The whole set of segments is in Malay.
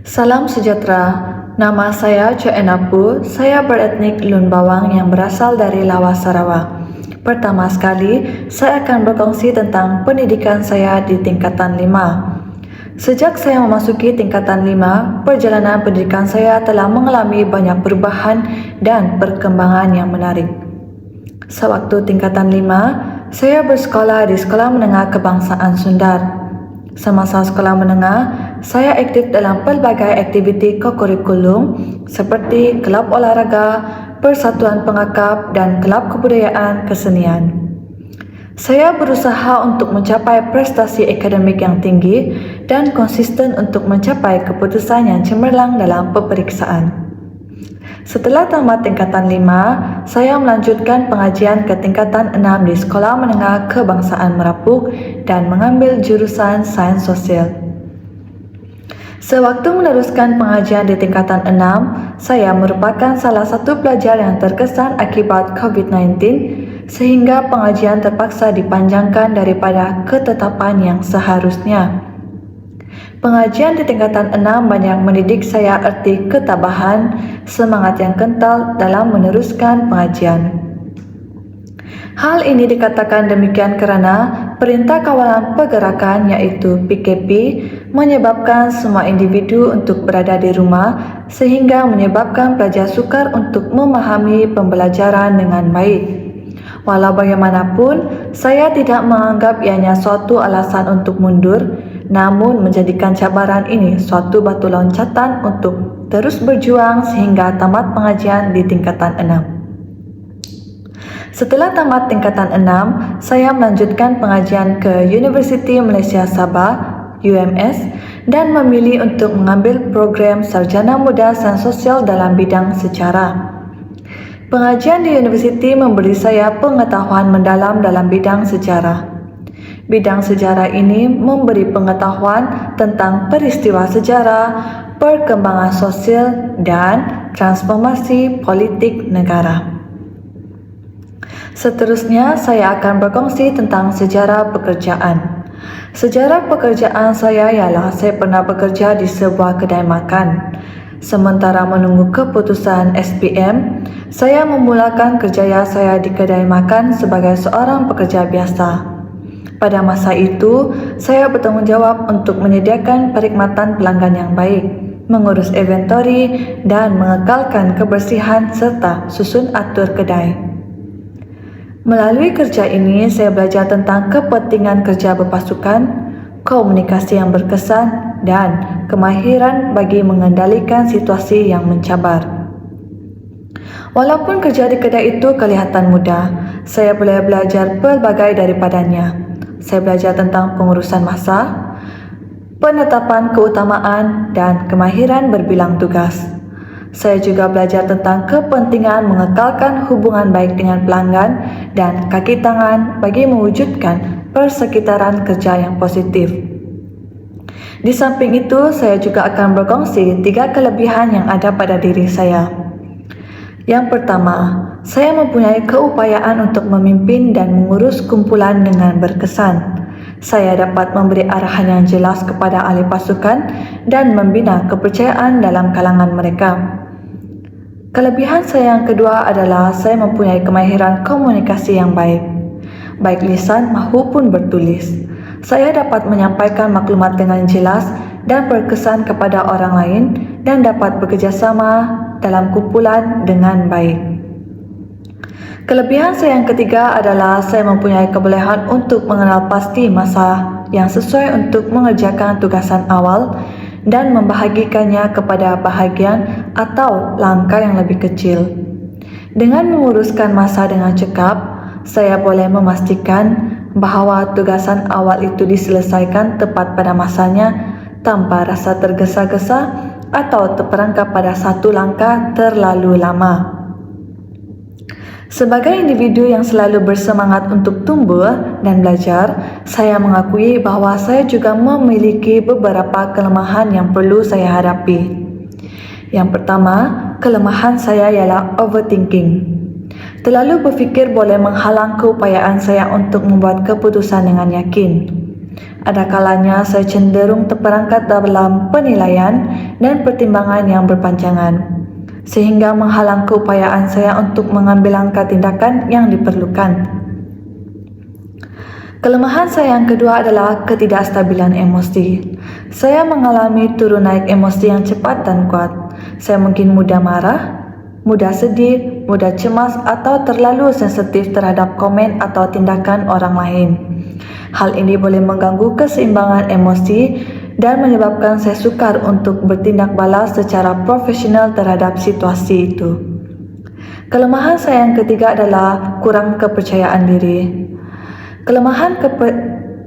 Salam sejahtera, nama saya Enapu. Saya beretnik Lun Bawang yang berasal dari Lawas, Sarawak. Pertama sekali, saya akan berkongsi tentang pendidikan saya di tingkatan 5. Sejak saya memasuki tingkatan 5, perjalanan pendidikan saya telah mengalami banyak perubahan dan perkembangan yang menarik. Sewaktu tingkatan 5, saya bersekolah di Sekolah Menengah Kebangsaan Sundar. Semasa sekolah menengah, saya aktif dalam pelbagai aktiviti kokurikulum seperti kelab olahraga, persatuan pengakap dan kelab kebudayaan kesenian. Saya berusaha untuk mencapai prestasi akademik yang tinggi dan konsisten untuk mencapai keputusan yang cemerlang dalam peperiksaan. Setelah tamat tingkatan 5, saya melanjutkan pengajian ke tingkatan 6 di Sekolah Menengah Kebangsaan Merapuk dan mengambil jurusan Sains Sosial. Sewaktu meneruskan pengajian di tingkatan 6, saya merupakan salah satu pelajar yang terkesan akibat COVID-19 sehingga pengajian terpaksa dipanjangkan daripada ketetapan yang seharusnya. Pengajian di tingkatan 6 banyak mendidik saya erti ketabahan, semangat yang kental dalam meneruskan pengajian. Hal ini dikatakan demikian kerana Perintah Kawalan Pergerakan iaitu PKP menyebabkan semua individu untuk berada di rumah sehingga menyebabkan pelajar sukar untuk memahami pembelajaran dengan baik. Walau bagaimanapun, saya tidak menganggap ianya suatu alasan untuk mundur, namun menjadikan cabaran ini suatu batu loncatan untuk terus berjuang sehingga tamat pengajian di tingkatan 6. Setelah tamat tingkatan 6, saya melanjutkan pengajian ke Universiti Malaysia Sabah, UMS, dan memilih untuk mengambil program Sarjana Muda Sains Sosial dalam bidang sejarah. Pengajian di universiti memberi saya pengetahuan mendalam dalam bidang sejarah. Bidang sejarah ini memberi pengetahuan tentang peristiwa sejarah, perkembangan sosial dan transformasi politik negara. Seterusnya, saya akan berkongsi tentang sejarah pekerjaan. Sejarah pekerjaan saya ialah saya pernah bekerja di sebuah kedai makan. Sementara menunggu keputusan SPM, saya memulakan kerjaya saya di kedai makan sebagai seorang pekerja biasa. Pada masa itu, saya bertanggungjawab untuk menyediakan perkhidmatan pelanggan yang baik, mengurus inventory dan mengekalkan kebersihan serta susun atur kedai. Melalui kerja ini, saya belajar tentang kepentingan kerja berpasukan, komunikasi yang berkesan dan kemahiran bagi mengendalikan situasi yang mencabar. Walaupun kerja di kedai itu kelihatan mudah, saya boleh belajar pelbagai daripadanya. Saya belajar tentang pengurusan masa, penetapan keutamaan dan kemahiran berbilang tugas. Saya juga belajar tentang kepentingan mengekalkan hubungan baik dengan pelanggan dan kaki tangan bagi mewujudkan persekitaran kerja yang positif. Di samping itu, saya juga akan berkongsi 3 kelebihan yang ada pada diri saya. Yang pertama, saya mempunyai keupayaan untuk memimpin dan mengurus kumpulan dengan berkesan. Saya dapat memberi arahan yang jelas kepada ahli pasukan dan membina kepercayaan dalam kalangan mereka. Kelebihan saya yang kedua adalah saya mempunyai kemahiran komunikasi yang baik lisan maupun bertulis. Saya dapat menyampaikan maklumat dengan jelas dan berkesan kepada orang lain dan dapat bekerjasama dalam kumpulan dengan baik. Kelebihan saya yang ketiga adalah saya mempunyai kebolehan untuk mengenal pasti masa yang sesuai untuk mengerjakan tugasan awal dan membahagikannya kepada bahagian atau langkah yang lebih kecil. Dengan menguruskan masa dengan cekap, saya boleh memastikan bahawa tugasan awal itu diselesaikan tepat pada masanya tanpa rasa tergesa-gesa atau terperangkap pada satu langkah terlalu lama. Sebagai individu yang selalu bersemangat untuk tumbuh dan belajar, saya mengakui bahawa saya juga memiliki beberapa kelemahan yang perlu saya hadapi. Yang pertama, kelemahan saya ialah overthinking. Terlalu berfikir boleh menghalang keupayaan saya untuk membuat keputusan dengan yakin. Ada kalanya saya cenderung terperangkap dalam penilaian dan pertimbangan yang berpanjangan, sehingga menghalang keupayaan saya untuk mengambil langkah tindakan yang diperlukan. Kelemahan saya yang kedua adalah ketidakstabilan emosi. Saya mengalami turun naik emosi yang cepat dan kuat. Saya mungkin mudah marah, mudah sedih, mudah cemas atau terlalu sensitif terhadap komen atau tindakan orang lain. Hal ini boleh mengganggu keseimbangan emosi dan menyebabkan saya sukar untuk bertindak balas secara profesional terhadap situasi itu. Kelemahan saya yang ketiga adalah kurang kepercayaan diri. Kelemahan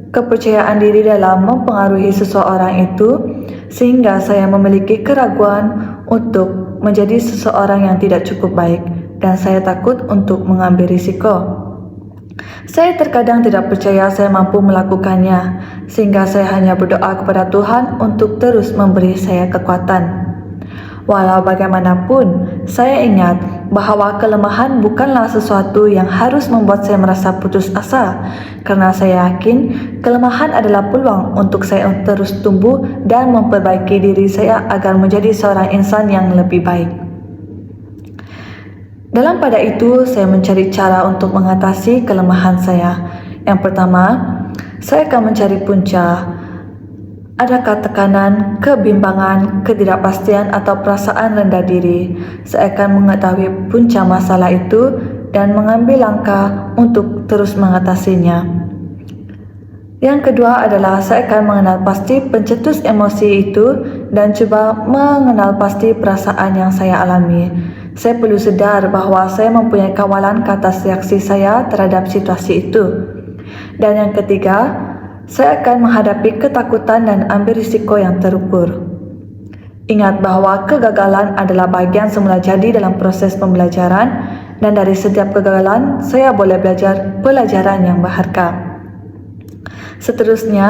kepercayaan diri dalam mempengaruhi seseorang itu sehingga saya memiliki keraguan untuk menjadi seseorang yang tidak cukup baik dan saya takut untuk mengambil risiko. Saya terkadang tidak percaya saya mampu melakukannya, sehingga saya hanya berdoa kepada Tuhan untuk terus memberi saya kekuatan. Walau bagaimanapun, saya ingat bahawa kelemahan bukanlah sesuatu yang harus membuat saya merasa putus asa, karena saya yakin kelemahan adalah peluang untuk saya terus tumbuh dan memperbaiki diri saya agar menjadi seorang insan yang lebih baik. Dalam pada itu, saya mencari cara untuk mengatasi kelemahan saya. Yang pertama, saya akan mencari punca. Adakah tekanan, kebimbangan, ketidakpastian atau perasaan rendah diri? Saya akan mengetahui punca masalah itu dan mengambil langkah untuk terus mengatasinya. Yang kedua adalah saya akan mengenal pasti pencetus emosi itu dan cuba mengenal pasti perasaan yang saya alami. Saya perlu sedar bahawa saya mempunyai kawalan ke atas reaksi saya terhadap situasi itu. Dan yang ketiga, saya akan menghadapi ketakutan dan ambil risiko yang terukur. Ingat bahawa kegagalan adalah bahagian semula jadi dalam proses pembelajaran dan dari setiap kegagalan, saya boleh belajar pelajaran yang berharga. Seterusnya,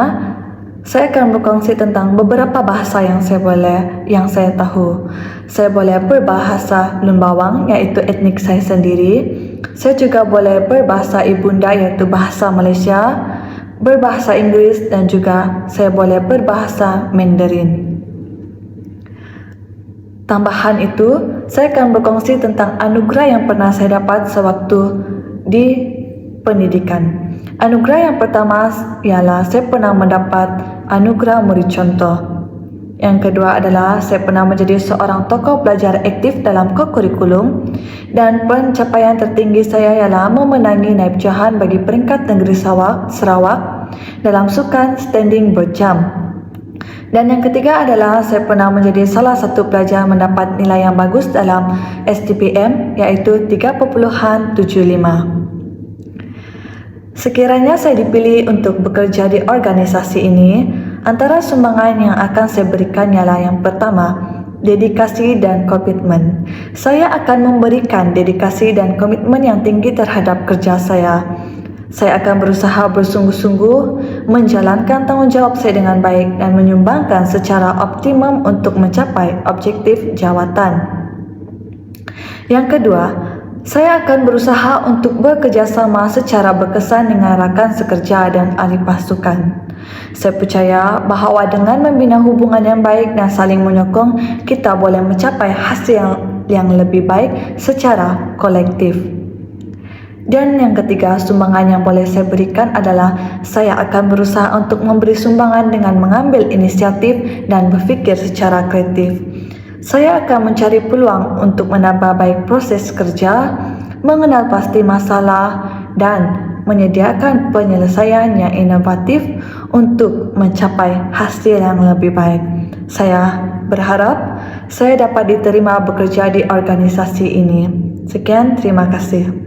saya akan berkongsi tentang beberapa bahasa yang saya tahu. Saya boleh berbahasa Lun Bawang iaitu etnik saya sendiri. Saya juga boleh berbahasa ibunda iaitu bahasa Malaysia, berbahasa Inggeris dan juga saya boleh berbahasa Mandarin. Tambahan itu, saya akan berkongsi tentang anugerah yang pernah saya dapat sewaktu di pendidikan. Anugerah yang pertama ialah saya pernah mendapat anugerah murid contoh. Yang kedua adalah saya pernah menjadi seorang tokoh pelajar aktif dalam kurikulum dan pencapaian tertinggi saya ialah memenangi naib jahan bagi peringkat negeri Sarawak dalam sukan standing berjam. Dan yang ketiga adalah saya pernah menjadi salah satu pelajar mendapat nilai yang bagus dalam STPM iaitu 3.75. Sekiranya saya dipilih untuk bekerja di organisasi ini, antara sumbangan yang akan saya berikan ialah yang pertama, dedikasi dan komitmen. Saya akan memberikan dedikasi dan komitmen yang tinggi terhadap kerja saya. Saya akan berusaha bersungguh-sungguh menjalankan tanggungjawab saya dengan baik dan menyumbangkan secara optimum untuk mencapai objektif jawatan. Yang kedua, saya akan berusaha untuk bekerjasama secara berkesan dengan rakan sekerja dan ahli pasukan. Saya percaya bahawa dengan membina hubungan yang baik dan saling menyokong, kita boleh mencapai hasil yang lebih baik secara kolektif. Dan yang ketiga, sumbangan yang boleh saya berikan adalah saya akan berusaha untuk memberi sumbangan dengan mengambil inisiatif dan berfikir secara kreatif. Saya akan mencari peluang untuk menambah baik proses kerja, mengenal pasti masalah dan menyediakan penyelesaian yang inovatif untuk mencapai hasil yang lebih baik. Saya berharap saya dapat diterima bekerja di organisasi ini. Sekian, terima kasih.